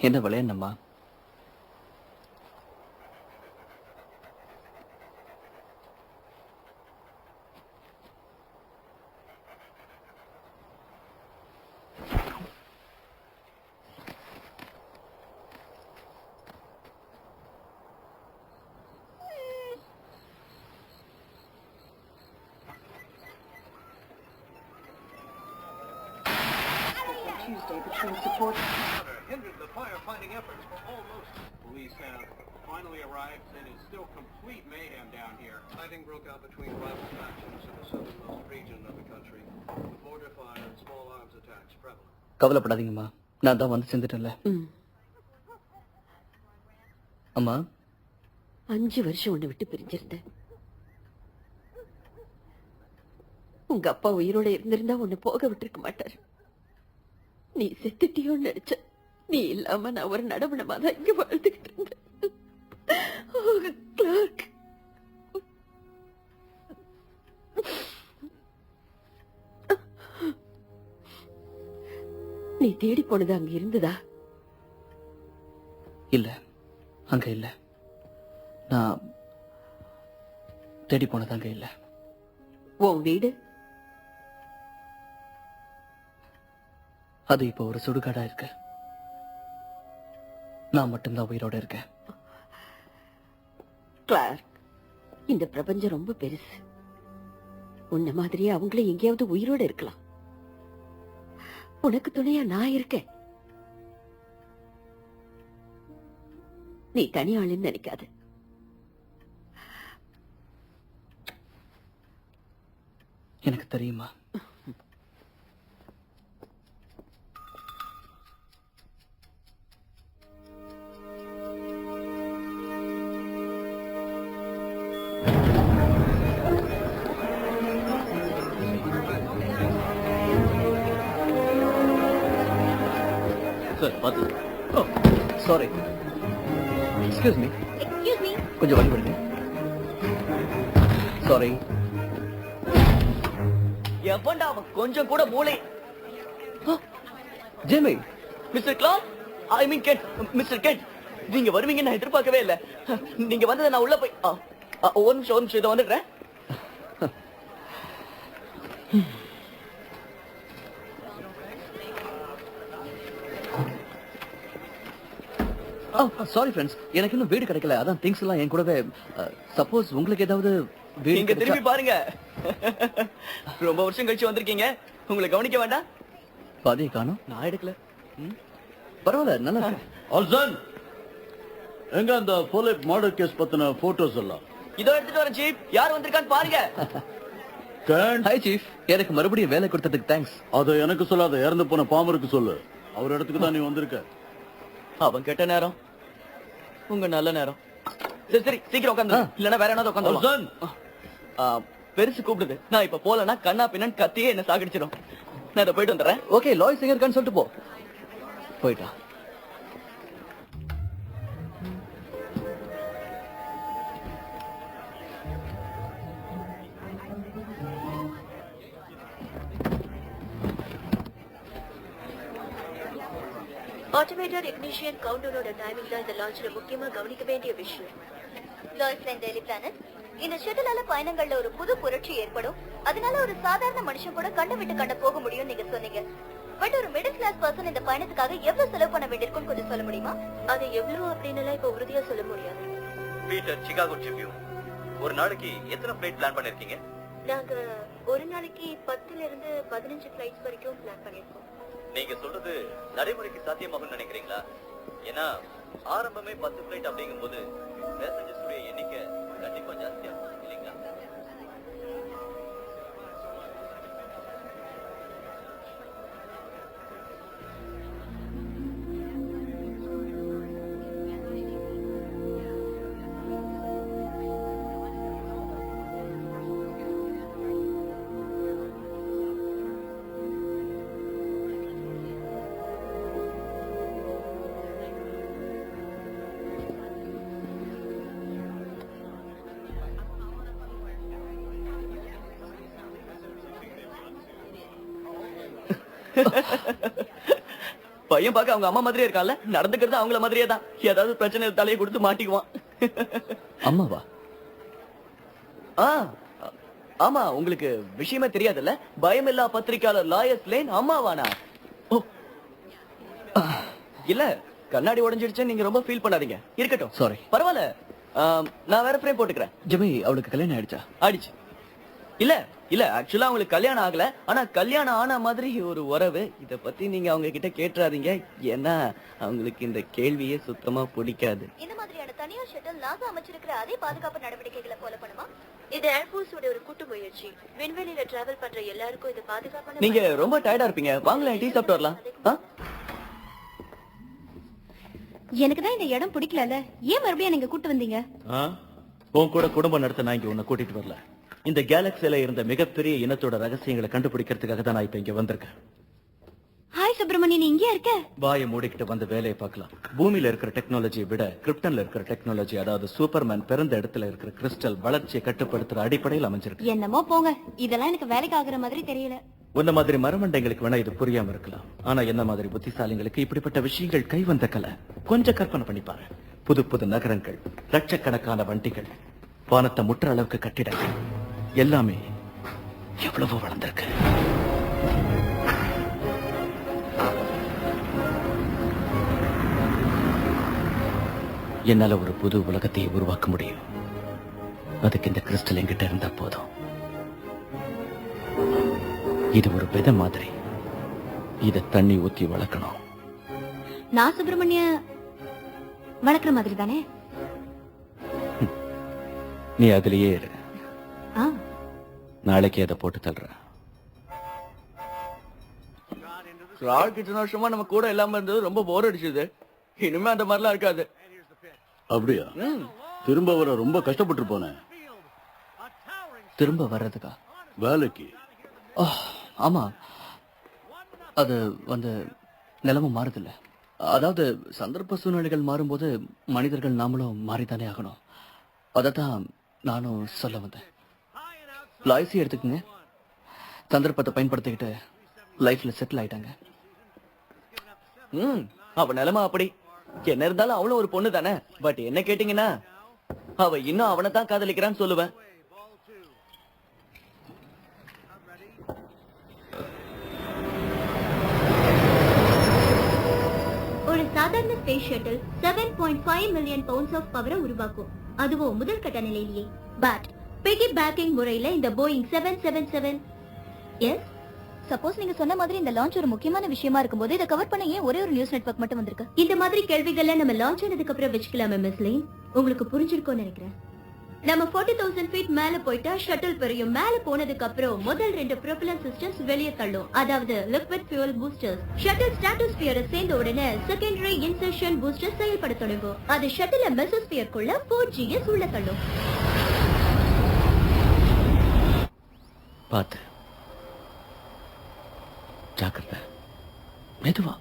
என்ன விளையாடணுமா? Tuesday between support. Hindered the firefighting efforts for almost. Police have finally arrived and it's still complete mayhem down here. Fighting broke out between rival factions in the southernmost region of the country. With border fire and small arms attacks prevalent. கவலைப்படாதீங்கம்மா, நான் தான் வந்து சேர்ந்துட்டேன்ல. அம்மா, 5 வருஷம் உன்னை விட்டு பிரிஞ்சிருந்தேன். உங்க அப்பா உயிரோட இருந்திருந்தா உன்னை போக விட்டுருக்க மாட்டாரு. நீ செத்துட்டியோன்னு நினைச்ச. நீ இல்லாம நான் ஒரு நடவனமா தான் இங்க வாழ்ந்துகிட்டு இருந்தேன். கிளார்க், நீ தேடி போனது அங்க இருந்ததா? இல்ல, அங்க இல்ல. நான் தேடி போனது அங்க இல்ல. உன் வீடு அது இப்ப ஒரு சுடுகாடா இருக்கு. நான் மட்டும்தான் உயிரோட இருக்கேன். கிளார்க், இந்த பிரபஞ்சம் ரொம்ப பெருசு. உன்ன மாதிரியே அவங்களே எங்கேயாவது உயிரோட இருக்கலாம். உனக்கு துணையா நான் இருக்கேன். நீ தனி ஆளுன்னு நினைக்காத. எனக்கு தெரியுமா? சார் பார்த்து. ஓ சாரி, எக்ஸ்கியூஸ் மீ. கொஞ்சம் வழி விடுங்க. சாரி. எவன்டா அவன்? கொஞ்சம் கூட மூளை. ஜேமி, மிஸ்டர் கிளார்க், ஐ மீன் கெட், மிஸ்டர் கெட், நீங்க வருவீங்கன்னு நான் எதிர்பார்க்கவே இல்ல. நீங்க வந்ததை நான் உள்ள போய் ஒரு நிமிஷம் இதை வந்துடுறேன். சாரி ஃப்ரெண்ட்ஸ், எனக்கு இன்னும் வீடு கிடைக்கல. அதான் திங்ஸ் எல்லாம் என் கூடவே. சப்போஸ் உங்களுக்கு ஏதாவது வீடு நீங்க திரும்பி பாருங்க. ரொம்ப வருஷம் கழிச்சு வந்திருக்கீங்க, உங்களை கவனிக்க வேண்டாம். பாதியை காணும். நான் எடுக்கல. பரவாயில்ல, நல்லா இருக்கு. ஆல்சன், எங்க அந்த போலீஸ் மர்டர் கேஸ் பத்தின போட்டோஸ் எல்லாம்? இதோ எடுத்துட்டு வரேன் சீப். யார் வந்திருக்கான்னு பாருங்க. ஹாய் சீஃப், எனக்கு மறுபடியும் வேலை கொடுத்ததுக்கு தேங்க்ஸ். அதை எனக்கு சொல்லாத, இறந்து போன பாமருக்கு சொல்லு. அவர் இடத்துக்கு தான் நீ வந்திருக்க. அவன் கெட்ட நேரம், உங்க நல்ல நேரம். சரி சரி, சீக்கிரம் உட்காந்து, இல்லன்னா வேற என்ன உட்காந்து. பெருசு கூப்பிடுது. நான் இப்ப போலன்னா கண்ணா பின்னன் கத்தியே என்ன சாகடிச்சிடும். நான் இதை போயிட்டு வந்துடுறேன். ஓகே, லாய்ஸ் எங்க இருக்கான்னு சொல்லிட்டு போ. போயிட்டா. ஆட்டோமேட்டட் இக்னிஷியன் கவுண்டரோட டைமிங் தான் இந்த லான்ச்ல முக்கியமா கவனிக்க வேண்டிய விஷயம். லாய்ஸ் அண்ட் டெய்லி பிளானட், இந்த ஷட்டிலால பயணங்கள்ல ஒரு புது புரட்சி ஏற்படும். அதனால ஒரு சாதாரண மனுஷன் கூட கண்ட விட்டு கண்ட போக முடியும் நீங்க சொன்னீங்க. பட் ஒரு மிடில் கிளாஸ் பர்சன் இந்த பயணத்துக்காக எவ்வளவு செலவு பண்ண வேண்டியிருக்கும் கொஞ்சம் சொல்ல முடியுமா? அது எவ்வளவு அப்படின்னு இப்ப உறுதியா சொல்ல முடியாது. பீட்டர், சிகாகோ ட்ரிபியூன், ஒரு நாளைக்கு எத்தனை ஃபிளைட் பிளான் பண்ணிருக்கீங்க? நாங்க ஒரு நாளைக்கு 10 இருந்து 15 ஃபிளைட்ஸ் வரைக்கும் பிளான் பண்ணிருக்கோம். நீங்க சொல்றது நடைமுறைக்கு சாத்தியமாகும் நினைக்கிறீங்களா? ஏன்னா ஆரம்பமே 10 ஃபிளைட் அப்படிங்கும் போது பேசஞ்சர்ஸ் உடைய எண்ணிக்கை கண்டிப்பா ஜாஸ்தியாகும் இல்லைங்களா? பையன் பார்க்க அவங்க அம்மா மாதிரியே இருக்கான்ல, நடந்துக்கிறது அவங்கள மாதிரியே தான். ஏதாவது பிரச்சனை தலையை கொடுத்து மாட்டிக்குவான். அம்மாவா? ஆ, ஆமா, உங்களுக்கு விஷயமே தெரியாதுல்ல? பயமில்லா பத்திரிக்கையாளர் லாயர்ஸ் லேன் அம்மாவானா? ஓ, இல்ல, கண்ணாடி உடைஞ்சிடுச்சு, நீங்க ரொம்ப ஃபீல் பண்ணாதீங்க. இருக்கட்டும், Sorry. பரவாயில்ல. நான் வேற ஃப்ரேம் போட்டுக்கிறேன். ஜிம்மி, அவளுக்கு கல்யாணம் ஆயிடுச்சா? ஆயிடுச்சு. இல்ல இல்ல, ஆக்சுவலா அவங்களுக்கு கல்யாணம் ஆகல. ஆனா கல்யாணம் ஆன மாதிரி ஒரு உறவு. இத பத்தி நீங்க அவங்க கிட்ட கேட்டுறாதீங்க. ஏன்னா அவங்களுக்கு இந்த கேள்வியே சுத்தமா பிடிக்காது. இந்த மாதிரியான தனியார் ஷட்டில் நாசா அமைச்சிருக்கிற அதே பாதுகாப்பு நடவடிக்கைகளை ஃபாலோ பண்ணுமா? இது ஏர்ஃபோர்ஸோட ஒரு கூட்டு முயற்சி. விண்வெளியில டிராவல் பண்ற எல்லாருக்கும் இது பாதுகாப்பான. நீங்க ரொம்ப டயர்டா இருப்பீங்க, வாங்களேன் டீ சாப்பிட்டு வரலாம். எனக்கு தான் இந்த இடம் பிடிக்கல. ஏன் மறுபடியும் நீங்க கூட்டு வந்தீங்க? உன் கூட குடும்பம் நடத்த நான் இங்க உன்னை கூட்டிட்டு வரல. இந்த கேலக்சியில இருந்த மிகப்பெரிய இனத்தோட ரகசியங்களை கண்டுபிடிக்கிறதுக்காக தான் நான் இப்ப இங்க வந்திருக்கேன். ஹாய் சுப்பிரமணியன், நீ இங்கே இருக்க? வாயை மூடிக்கிட்டு வந்து வேலையை பார்க்கலாம். பூமியில இருக்கிற டெக்னாலஜியை விட கிரிப்டன்ல இருக்கிற டெக்னாலஜி, அதாவது சூப்பர்மேன் பிறந்த இடத்துல இருக்கிற கிறிஸ்டல் வளர்ச்சியை கட்டுப்படுத்துற அடிப்படையில் அமைஞ்சிருக்கு. என்னமோ போங்க, இதெல்லாம் எனக்கு வேலைக்கு ஆகுற மாதிரி தெரியல. உன்ன மாதிரி மரமண்டைங்களுக்கு வேணா இது புரியாம இருக்கலாம். ஆனா என்ன மாதிரி புத்திசாலிங்களுக்கு இப்படிப்பட்ட விஷயங்கள் கை வந்த கலை. கொஞ்சம் கற்பனை பண்ணிப்பாரு. புது புது நகரங்கள், லட்சக்கணக்கான வண்டிகள், வானத்தை முற்ற அளவுக்கு கட்டிடங்கள், எல்லாமே எவ்வளவோ வளர்ந்திருக்கு. என்னால ஒரு புது உலகத்தை உருவாக்க முடியும். அதுக்கு இந்த கிறிஸ்டல் என்கிட்ட இருந்தா போதும். இது ஒரு விதை மாதிரி. இத தண்ணி ஊத்தி வளர்க்கணும். நான் சுப்பிரமணிய வளர்க்குற மாதிரி தானே? நீ அதுலயே இரு. ஆ, நாளைக்கு அதை போட்டு தள்ளுற. இத்தனை வருஷமா நம்ம கூட இல்லாம இருந்தது ரொம்ப போர் அடிச்சது. இனிமே அந்த மாதிரிலாம் இருக்காது. அப்படியா? திரும்ப வர ரொம்ப கஷ்டப்பட்டு போனேன். திரும்ப வர்றதுக்கா? வேலைக்கு. ஆமா, அது வந்து நிலைமை மாறுதில்ல. அதாவது சந்தர்ப்ப சூழ்நிலைகள் மாறும்போது மனிதர்கள் நாமளும் மாறித்தானே ஆகணும். அதத்தான் நானும் சொல்ல வந்தேன். லாய்ஸி எடுத்துக்கங்க. சந்தர்ப்பத்தை பயன்படுத்திக்கிட்டு லைஃப்ல செட்டில் ஆயிட்டாங்க. அவ நிலைமை அப்படி. என்ன இருந்தாலும் அவளும் ஒரு பொண்ணு தானே. பட் என்ன கேட்டீங்கன்னா, அவ இன்னும் அவனை தான் காதலிக்கிறான்னு சொல்லுவேன். ஒரு சாதாரண space shuttle 7.5 million pounds of பவரை உருவாக்கும். அதுவும் முதல் கட்ட நிலையிலேயே. பட் பிகி பேக்கிங் முறையில இந்த போயிங் 777 எஸ் சப்போஸ் நீங்க சொன்ன மாதிரி இந்த லான்ச் ஒரு முக்கியமான விஷயமா இருக்கும்போது இதை கவர் பண்ண ஏன் ஒரே ஒரு நியூஸ் நெட்வொர்க் மட்டும் வந்திருக்கு? இந்த மாதிரி கேள்விகளை நம்ம லான்ச் ஆனதுக்கு அப்புறம் வச்சுக்கலாமே மிஸ் லைன். உங்களுக்கு புரிஞ்சிருக்கும்னு நினைக்கிறேன். நம்ம 40,000 feet மேல போயிட்டா ஷட்டில் பெரியும். மேல போனதுக்கு அப்புறம் முதல் 2 ப்ரொபல்லன்ட் சிஸ்டம்ஸ் வெளியே தள்ளும், அதாவது லிக்விட் ஃபியூல் பூஸ்டர்ஸ். ஷட்டில் ஸ்ட்ராட்டோஸ்பியரை சேர்ந்த உடனே செகண்டரி இன்சர்ஷன் பூஸ்டர் செயல்பட தொடங்கும். அது ஷட்டில மெசோஸ்பியருக்குள்ள 4Gs உள்ள தள்ளும். பார்த்து ஜாக்கிரதை, மெதுவா.